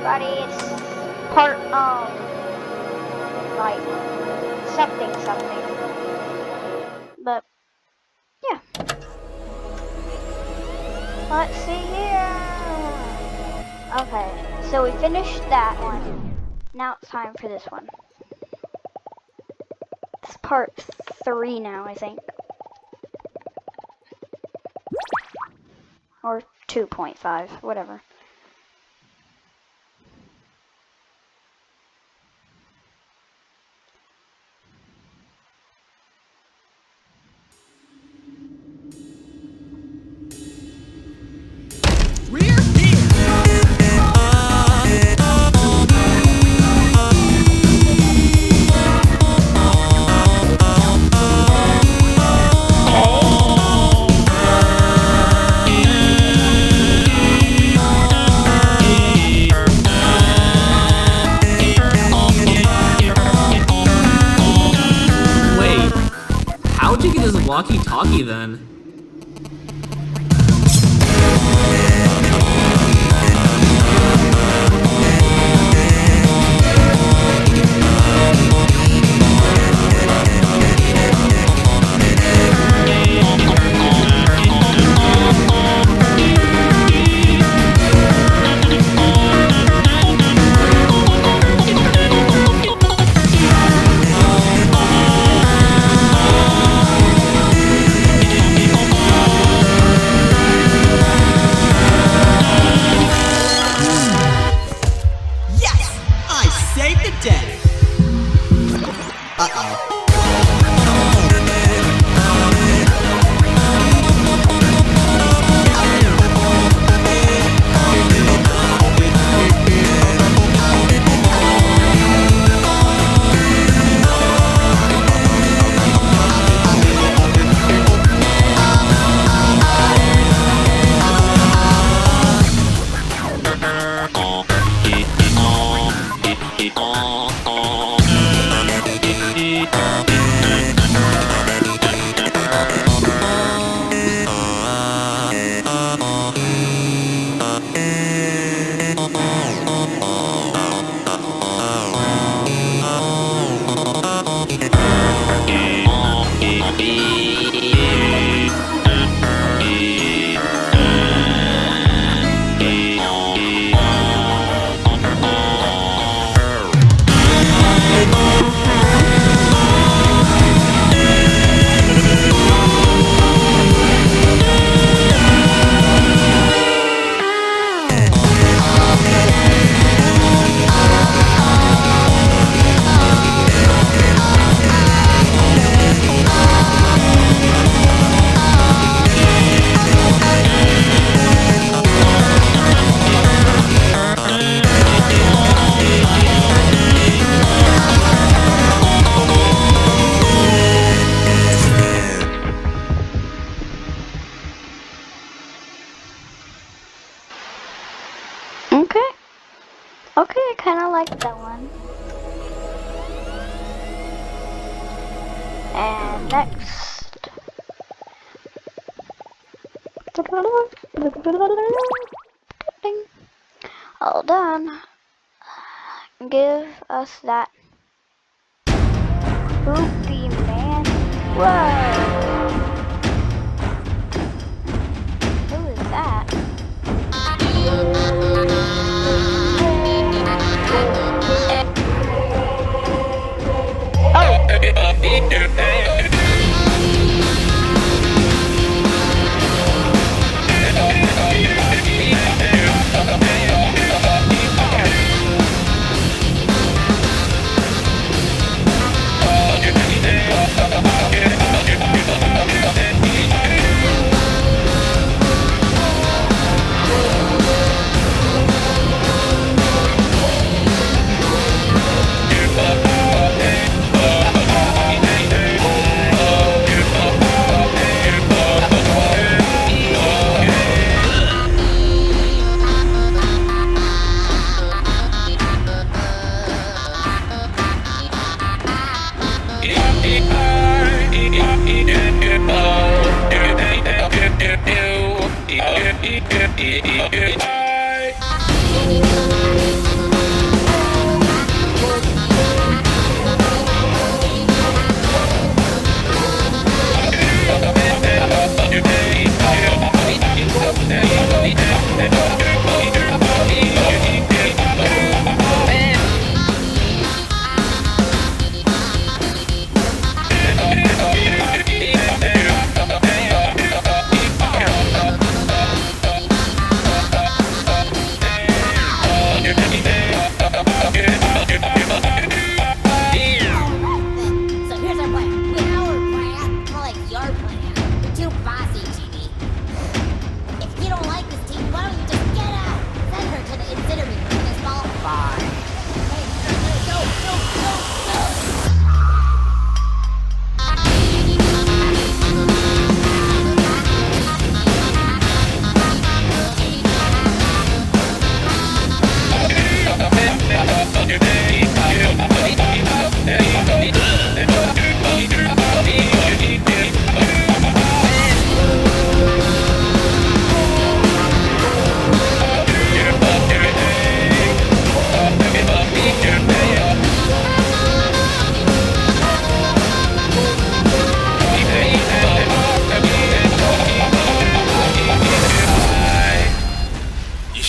everybody. It's part, like, something. But, yeah. Let's see here. Okay, so we finished that one. Now it's time for this one. It's part 3 now, I think. Or 2.5, whatever. How'd you get this walkie-talkie then? Okay, I kinda like that one. And next. All done. Give us that poopy man. Whoa! Who is that? I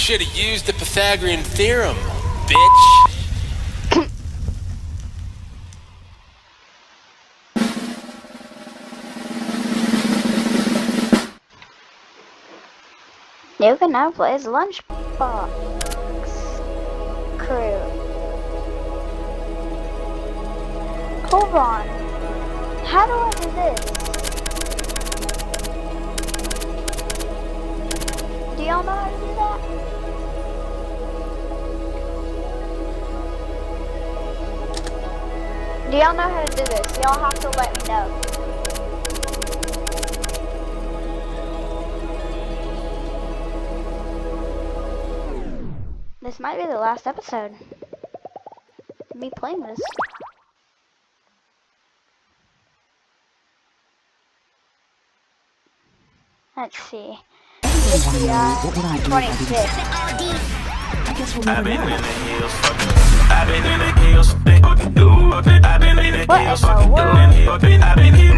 should have used the Pythagorean theorem, bitch. You can now play as Lunchbox Crew. Hold on. How do I do this? Do y'all know how to do that? Do y'all know how to do this? Y'all have to let me know. This might be the last episode. Me playing this. Let's see. BFDI26. I've been in the hills, I've been in the hills, I've been in the hills, I've been here.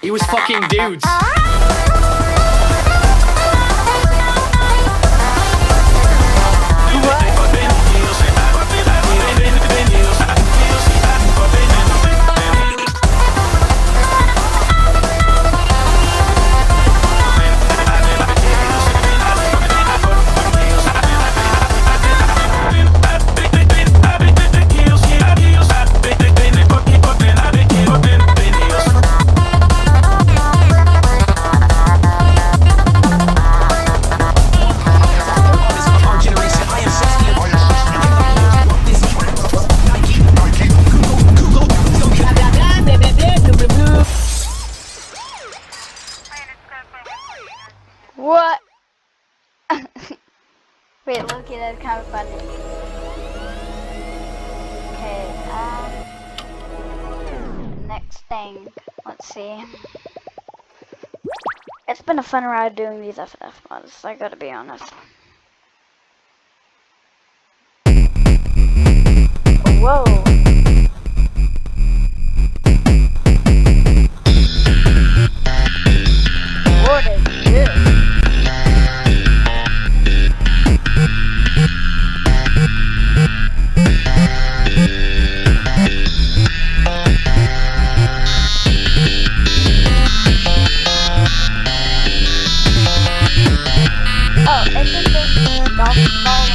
It was fucking dudes. What? Wait, look, that's kind of funny. Okay, next thing. Let's see. It's been a fun ride doing these FNF mods, I gotta be honest. Whoa. What is this? Oh, it's just this golf ball.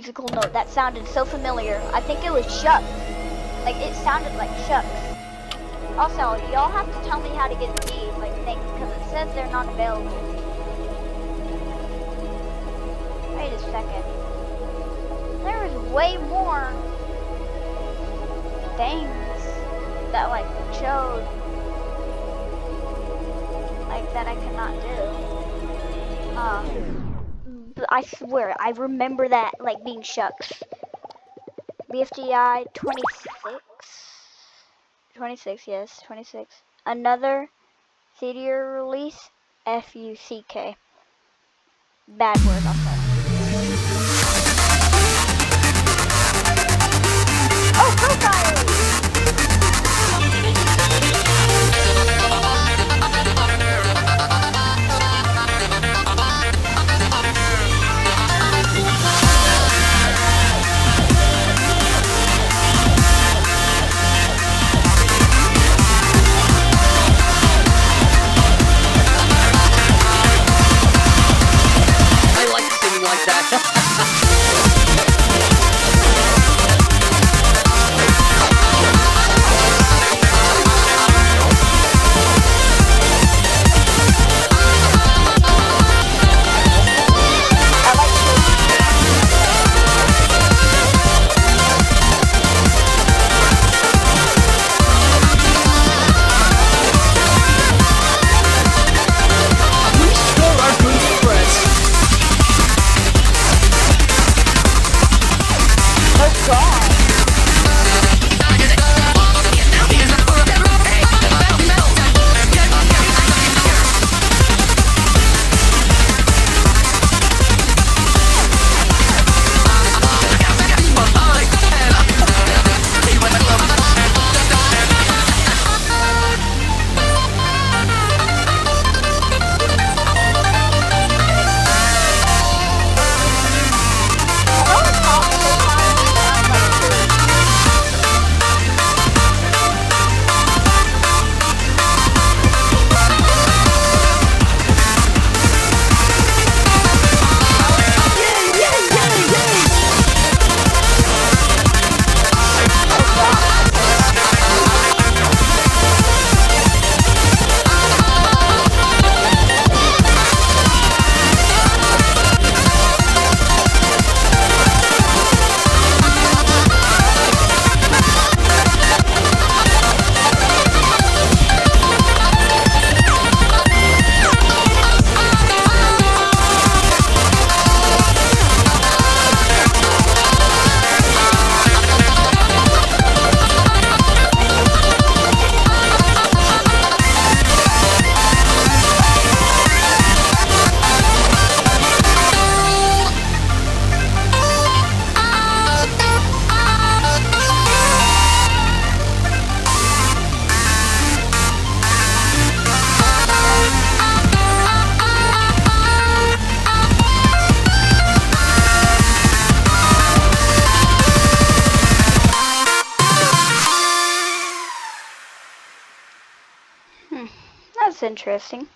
musical note that sounded so familiar. I think it was Shucks. Like, it sounded like Shucks. Also, y'all have to tell me how to get these, like, things, because it says they're not available. Wait a second. There was way more things that, like, showed, like, that I could not do. But I swear, I remember that, like, being Shucks. BFDI26? 26, yes, 26. Another theater release, FUCK. Bad word, I'll say. Oh, profile! I like singing like that. We sure are good friends. Oh god. That's interesting.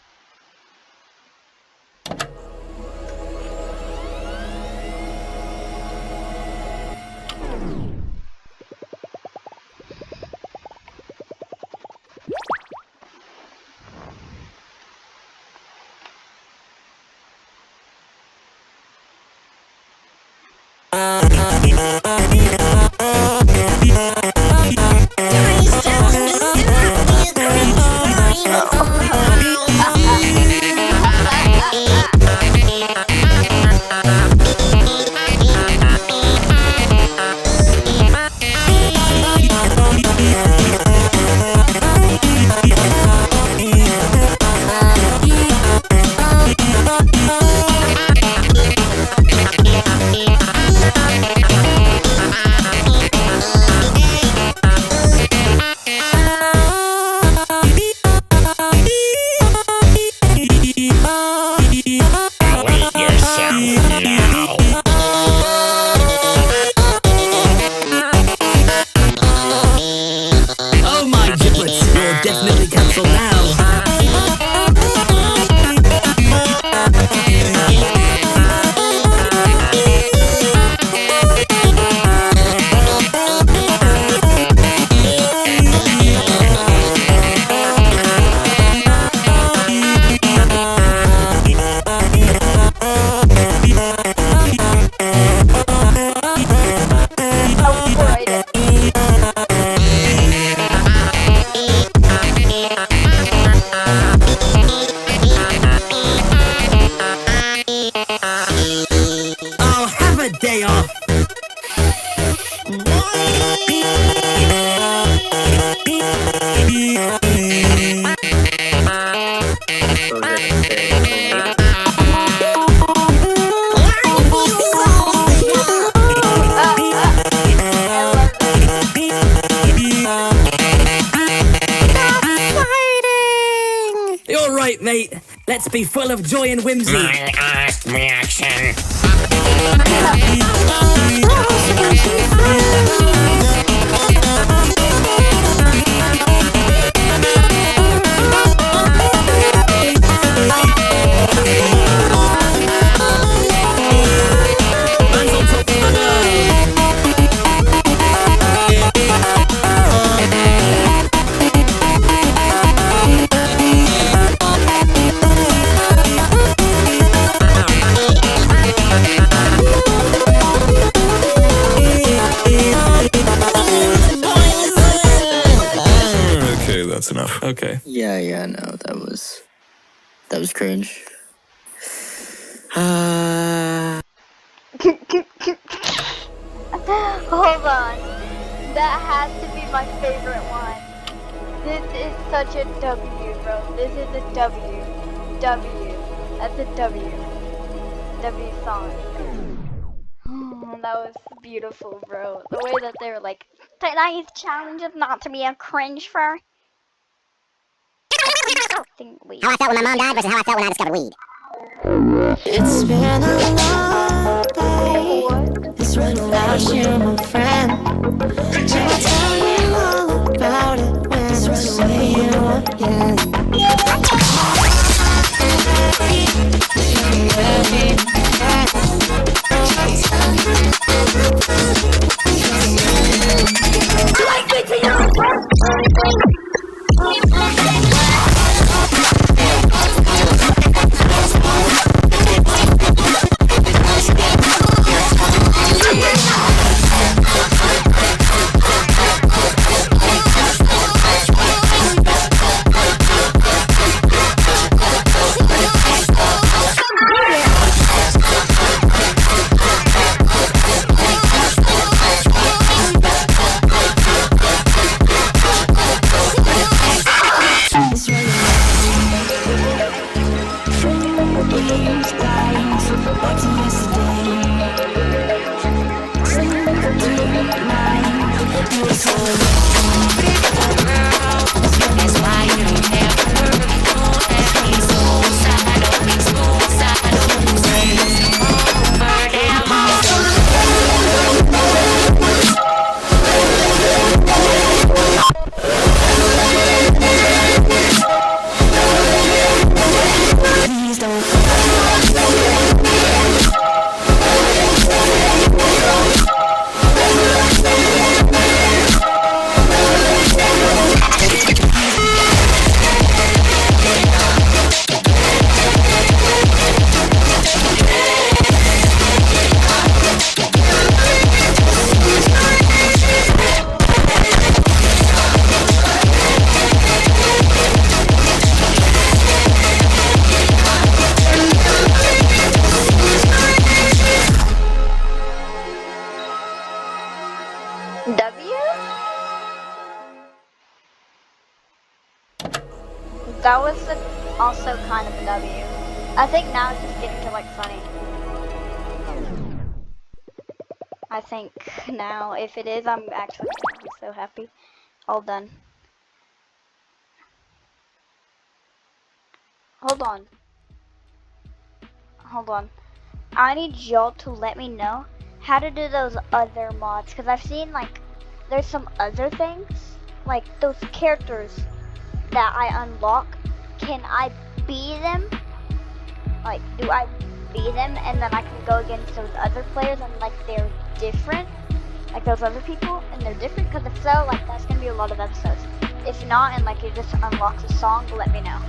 right, mate. Let's be full of joy and whimsy. My last reaction. Okay, that's enough. Okay. Yeah, no, that was cringe. Hold on. That has to be my favorite one. This is such a W, bro. This is a W. W. That's a W. W song. That was beautiful, bro. The way that they were like, tonight's challenge is not to be a cringe for. Wait. How I felt when my mom died versus how I felt when I discovered weed. It's been a long day. It's without you, my friend. So I'll tell you all about it when I see you again. Like me to you. That was also kind of a W. I think now it's just getting to like funny. I think now, if it is, I'm actually so happy. All done. Hold on. Hold on. I need y'all to let me know how to do those other mods, because I've seen like there's some other things, like those characters that I unlock. Can I be them? Like, do I be them and then I can go against those other players and like they're different? Like those other people and they're different? Because if so, like that's gonna be a lot of episodes. If not, and like it just unlocks a song, let me know.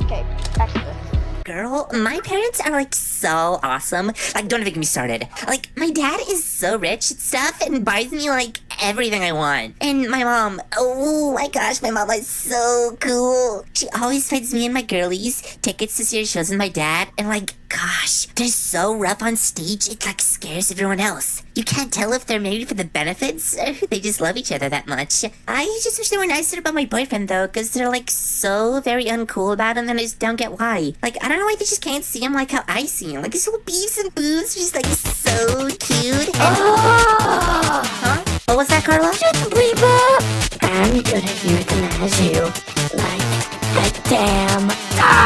Okay, back to this. Girl, my parents are like so awesome. Like, don't even get me started. Like, my dad is so rich and stuff and buys me like everything I want. And my mom, oh my gosh, my mom is so cool. She always finds me and my girlies tickets to see her shows with my dad. And like, gosh, they're so rough on stage, it like scares everyone else. You can't tell if they're married for the benefits or they just love each other that much. I just wish they were nicer about my boyfriend though, because they're like so very uncool about him and I just don't get why. Like, I don't know why they just can't see him like how I see him. Like, his little beefs and boobs are just like so cute. And... Huh? What was that, Carla? I'm gonna euthanize you like a damn dog.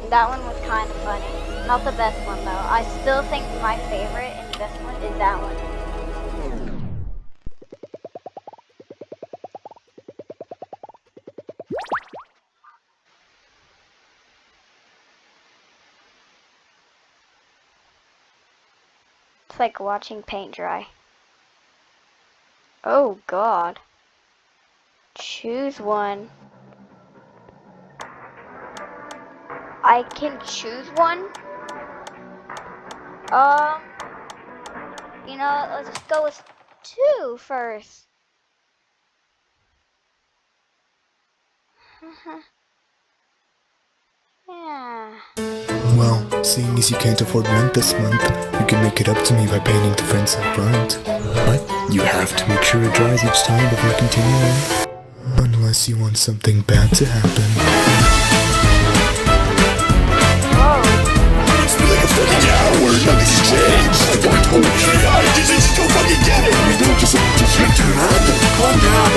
That one was kind of funny. Not the best one though. I still think my favorite in this one is that one. It's like watching paint dry. Oh God. Choose one. I can choose one? You know, let's just go with 2 first. Yeah. Well, seeing as you can't afford rent this month, you can make it up to me by painting the fence up front. But you have to make sure it dries each time before continuing. Unless you want something bad to happen. It's been like a fucking hour, nothing's changed. I told you, I just don't fucking get it. You don't just calm down.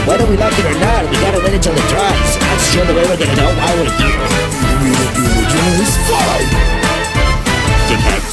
Whether we like it or not, we gotta wait until it dries. That's the only way we're gonna know why we're here. It's fine. Dickhead.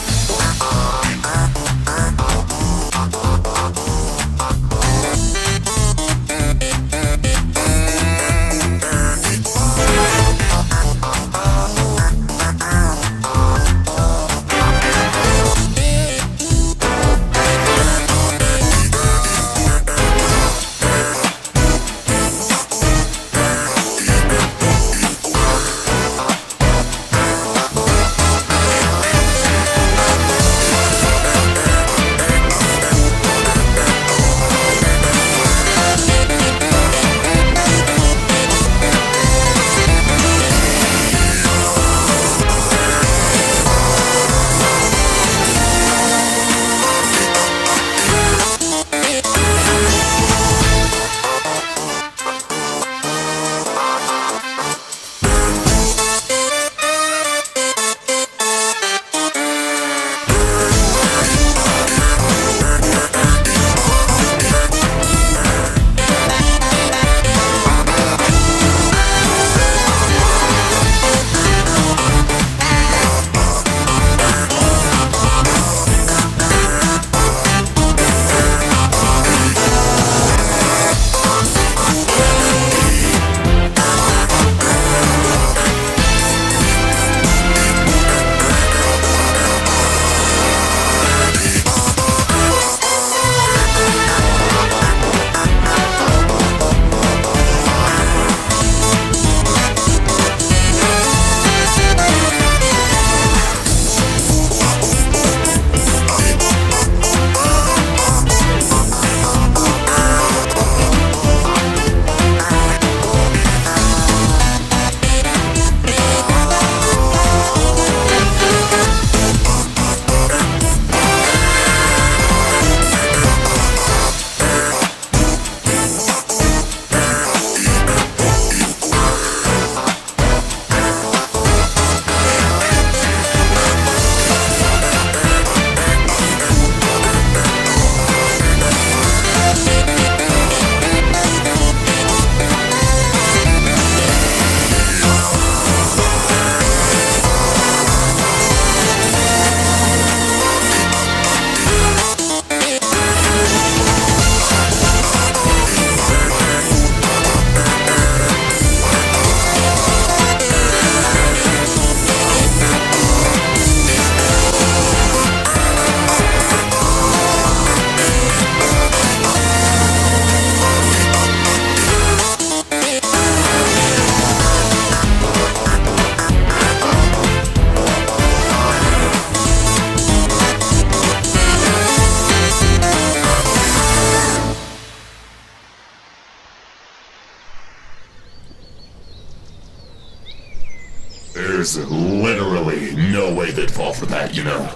There's literally no way they'd fall for that, you know.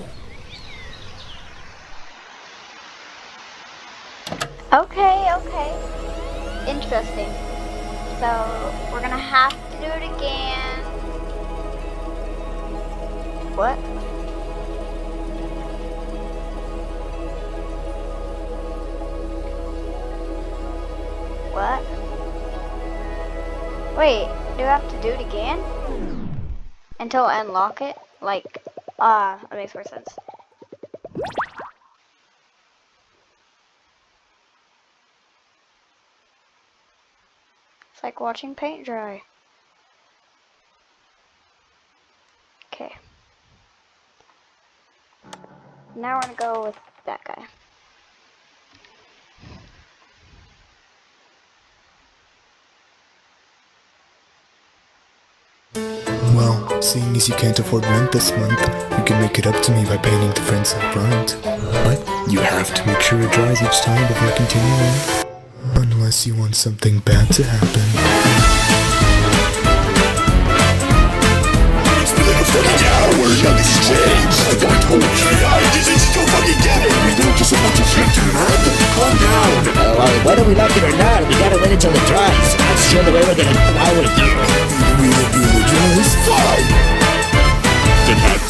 Okay, okay. Interesting. So, we're gonna have to do it again. What? What? Wait, do I have to do it again? Until I unlock it? Like, that makes more sense. It's like watching paint dry. Okay. Now we're gonna go with that guy. Well, seeing as you can't afford rent this month, you can make it up to me by painting the fence up front. But you have to make sure it dries each time before continuing. Unless you want something bad to happen. It's been like a fucking hour, nothing's changed. I told you, I just don't fucking get it. We don't just want to shit to happen. Calm down. Well, whether we like it or not, we gotta wait until it dries. That's the only way we're gonna know why we're here. Really dries? Fine. Then that.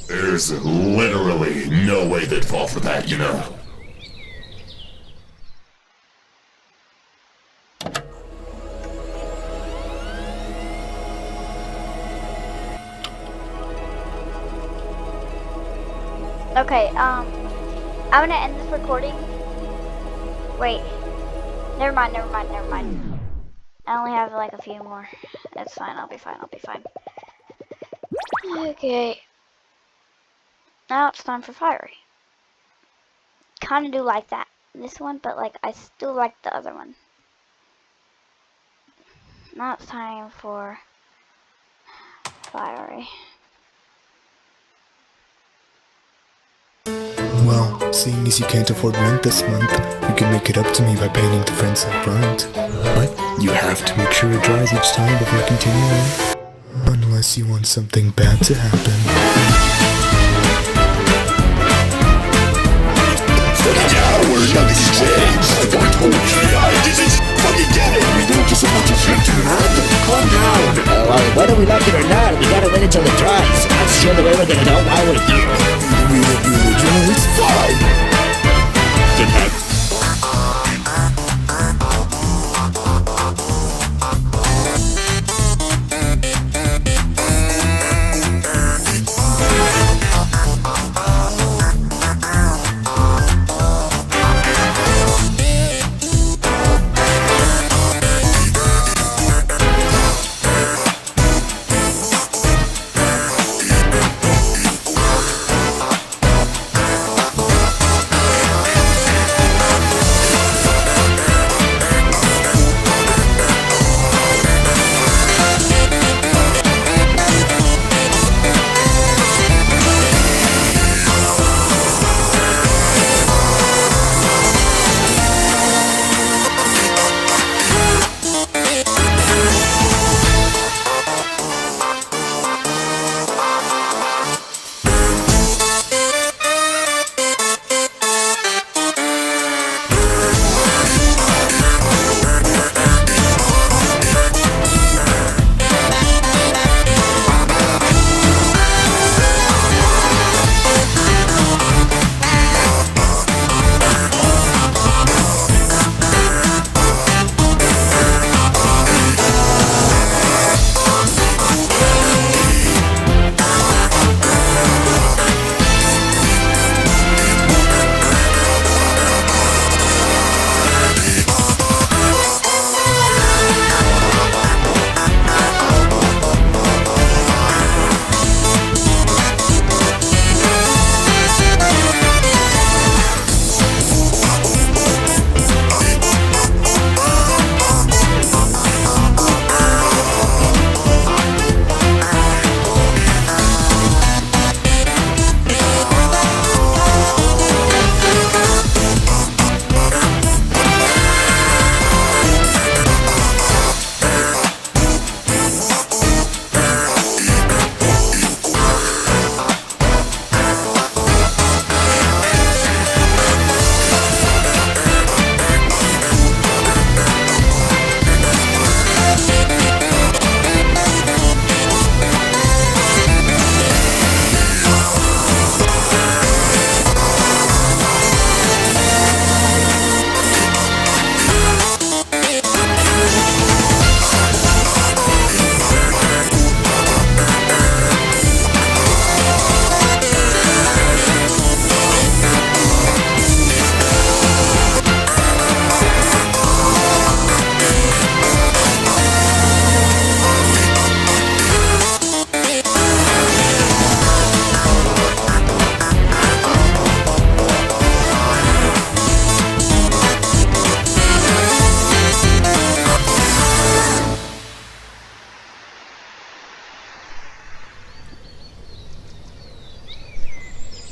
There's literally no way they'd fall for that, you know. Okay, I'm gonna end this recording. Wait. Never mind. I only have like a few more. It's fine, I'll be fine. Okay. Now it's time for fiery. Kinda do like this one, but like I still like the other one. Now it's time for fiery. Well, seeing as you can't afford rent this month, you can make it up to me by painting the fence up front. But you have to make sure it dries each time before continuing. Unless you want something bad to happen. Yeah, we're not exchanged. I told you I didn't fucking get it. We don't just want to shit to happen. Calm down. Well, whether we like it or not, we gotta wait until it dries. That's the only way we're gonna know why we're here. It's fine.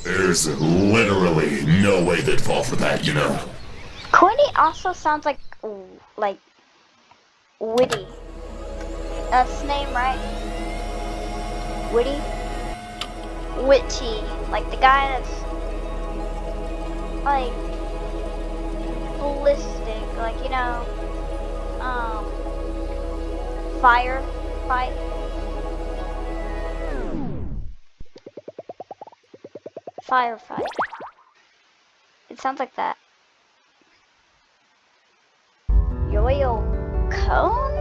There's literally no way they'd fall for that, you know. Quinny also sounds like Witty. That's his name, right? Witty? Witty. Like the guy that's like ballistic, like, you know, firefight. Firefight. It sounds like that. Yo-yo cone?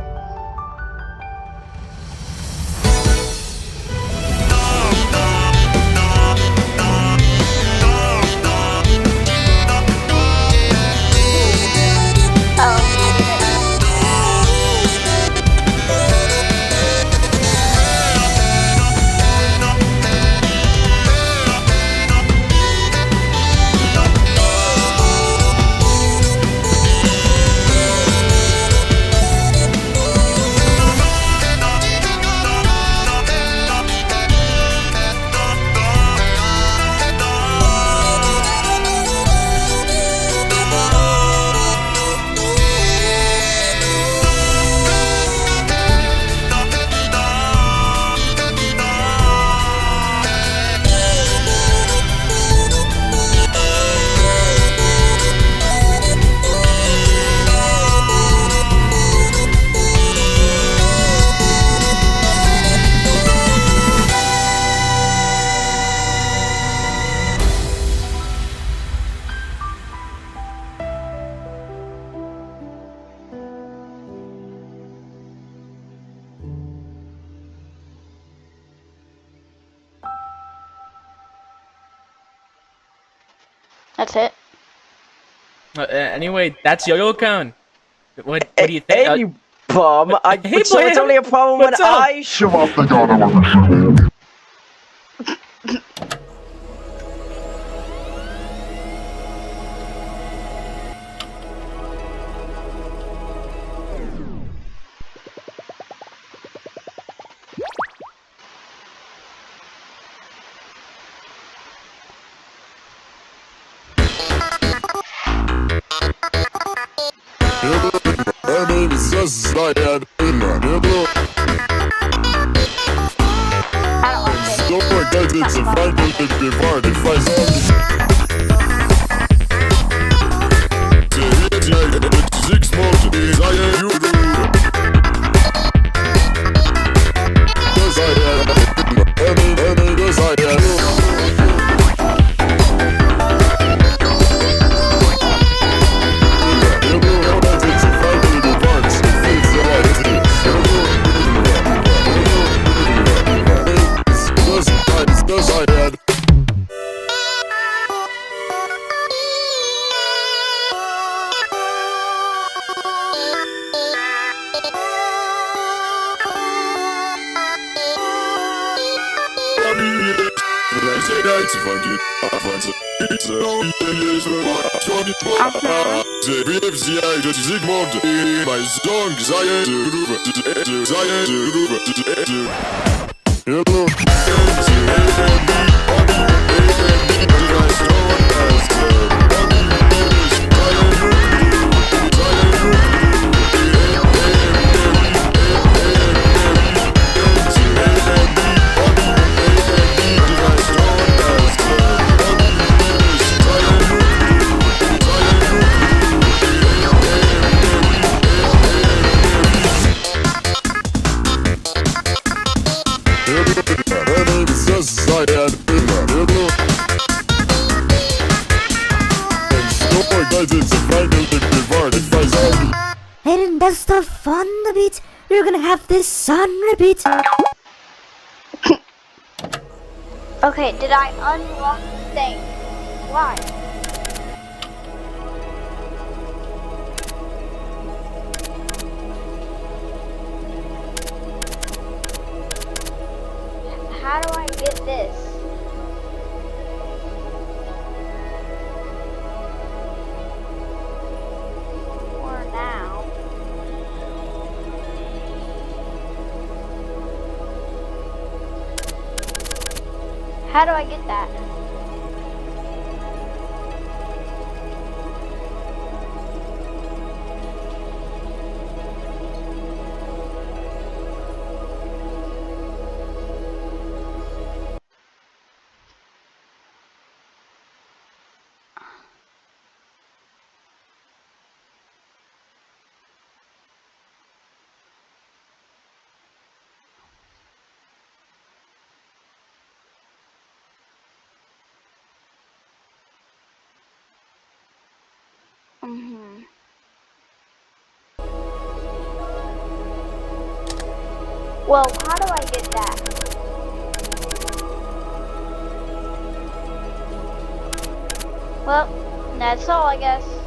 That's it. Anyway, that's Yo-Yo Cone. What do you think? Hey, you bum. Hey, so it's Blam. only a problem when What's up? I Show off the god of a shithole. My name is Zion. Don't forget it's a final before the fight. Six months, Zion, you do. The BFDI26 my song And that's the fun of it. You're gonna have this sun repeat. Okay, did I unlock the thing? Why? How do I get this? For now. How do I get that? Well, how do I get that? Well, that's all, I guess.